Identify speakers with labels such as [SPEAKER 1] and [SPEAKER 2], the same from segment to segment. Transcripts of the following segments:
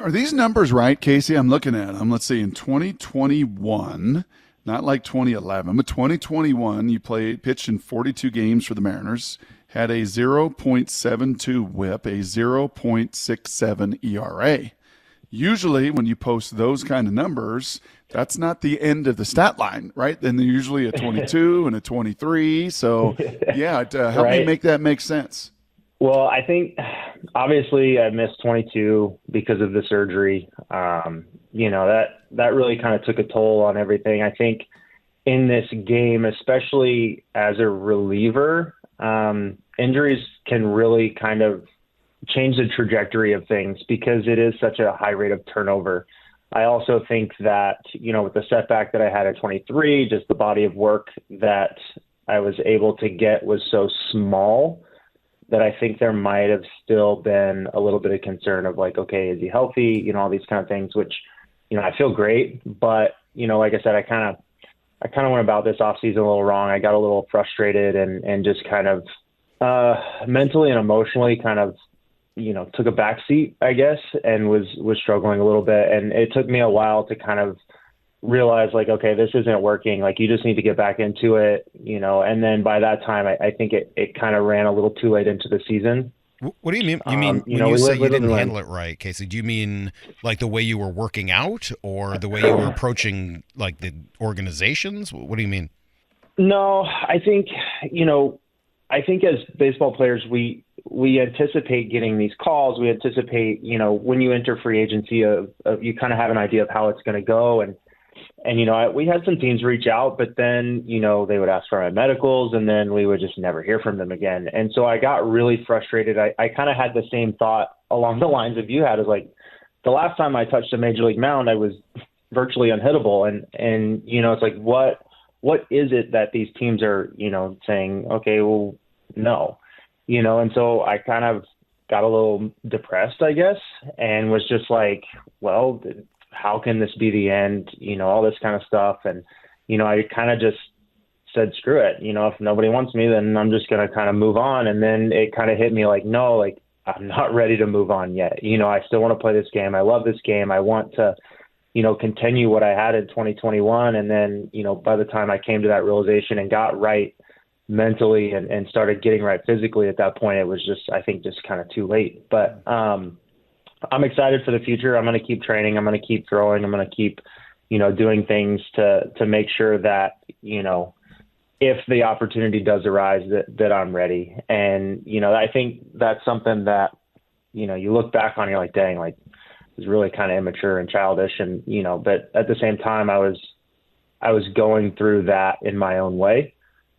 [SPEAKER 1] Are these numbers right, Casey? I'm looking at them. Let's see. In 2021, not like 2011, but 2021, you pitched in 42 games for the Mariners, had a 0.72 WHIP, a 0.67 ERA. Usually, when you post those kind of numbers, that's not the end of the stat line, right? Then they're usually a 22 and a 23. So, yeah, help me
[SPEAKER 2] Right.
[SPEAKER 1] make that make sense.
[SPEAKER 2] Well, I think obviously I missed 22 because of the surgery. That really kind of took a toll on everything. I think in this game, especially as a reliever, injuries can really kind of change the trajectory of things because it is such a high rate of turnover. I also think that, with the setback that I had at 23, just the body of work that I was able to get was so small that I think there might have still been a little bit of concern of like, okay, is he healthy? All these kind of things, which, I feel great, but, like I said, I kind of went about this offseason a little wrong. I got a little frustrated and just kind of mentally and emotionally kind of, took a back seat, I guess, and was struggling a little bit. And it took me a while to kind of realize like, okay, this isn't working. Like you just need to get back into it, and then by that time, I think it kind of ran a little too late into the season.
[SPEAKER 3] What do you mean? You mean when you
[SPEAKER 2] We
[SPEAKER 3] say
[SPEAKER 2] live,
[SPEAKER 3] you
[SPEAKER 2] we live
[SPEAKER 3] didn't
[SPEAKER 2] and
[SPEAKER 3] handle
[SPEAKER 2] learn.
[SPEAKER 3] it right, Casey? Do you mean like the way you were working out or the way you were approaching like the organizations? What do you mean?
[SPEAKER 2] No, I think as baseball players, we anticipate getting these calls. We anticipate, when you enter free agency, you kind of have an idea of how it's going to go. And we had some teams reach out, but then, they would ask for our medicals and then we would just never hear from them again. And so I got really frustrated. I kind of had the same thought along the lines of you had is like the last time I touched a major league mound, I was virtually unhittable. And, it's like, what is it that these teams are, saying, okay, well, no, and so I kind of got a little depressed, I guess, and was just like, well, how can this be the end? All this kind of stuff. And, I kind of just said, screw it. If nobody wants me, then I'm just going to kind of move on. And then it kind of hit me like, no, like I'm not ready to move on yet. I still want to play this game. I love this game. I want to, continue what I had in 2021. And then, by the time I came to that realization and got right mentally and started getting right physically at that point, it was just, I think just kind of too late. But, I'm excited for the future. I'm going to keep training. I'm going to keep throwing. I'm going to keep, doing things to make sure that, if the opportunity does arise that I'm ready. And, I think that's something that, you look back on, you're like, dang, like it was really kind of immature and childish. And, but at the same time, I was going through that in my own way.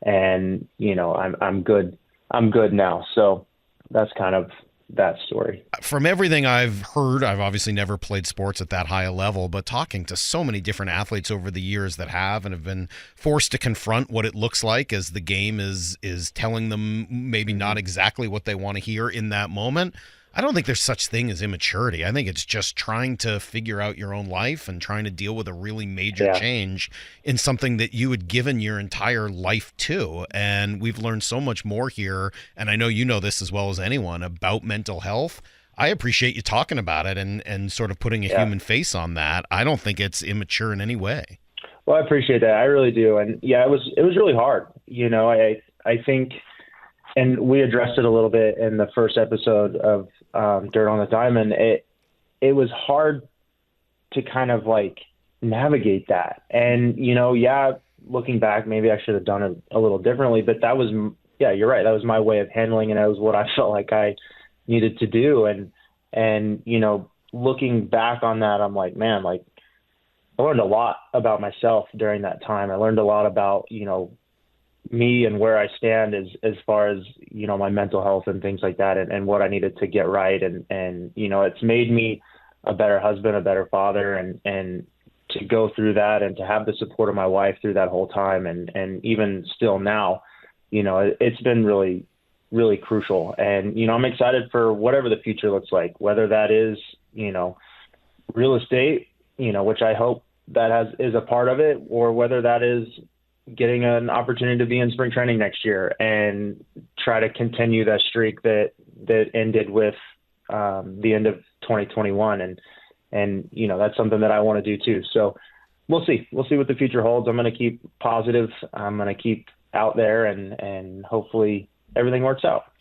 [SPEAKER 2] And, I'm good. I'm good now. So that's kind of that story.
[SPEAKER 3] From everything I've heard, I've obviously never played sports at that high a level, but talking to so many different athletes over the years that have and have been forced to confront what it looks like as the game is telling them maybe not exactly what they want to hear in that moment. I don't think there's such thing as immaturity. I think it's just trying to figure out your own life and trying to deal with a really major
[SPEAKER 2] Yeah.
[SPEAKER 3] change in something that you had given your entire life to. And we've learned so much more here. And I know you know this as well as anyone about mental health. I appreciate you talking about it and sort of putting a
[SPEAKER 2] Yeah.
[SPEAKER 3] human face on that. I don't think it's immature in any way.
[SPEAKER 2] Well, I appreciate that. I really do. And yeah, it was really hard. I think, and we addressed it a little bit in the first episode of Dirt on the Diamond. It was hard to kind of like navigate that. And, yeah, looking back, maybe I should have done it a little differently, but yeah, you're right. That was my way of handling it. That was what I felt like I needed to do. And, looking back on that, I'm like, man, like I learned a lot about myself during that time. I learned a lot about, me and where I stand as far as, my mental health and things like that and what I needed to get right. And, it's made me a better husband, a better father, and to go through that and to have the support of my wife through that whole time. And even still now, it's been really, really crucial. And, I'm excited for whatever the future looks like, whether that is, real estate, which I hope that is a part of it, or whether that is getting an opportunity to be in spring training next year and try to continue that streak that ended with the end of 2021. And, And, that's something that I want to do too. So we'll see. We'll see what the future holds. I'm going to keep positive. I'm going to keep out there and hopefully everything works out.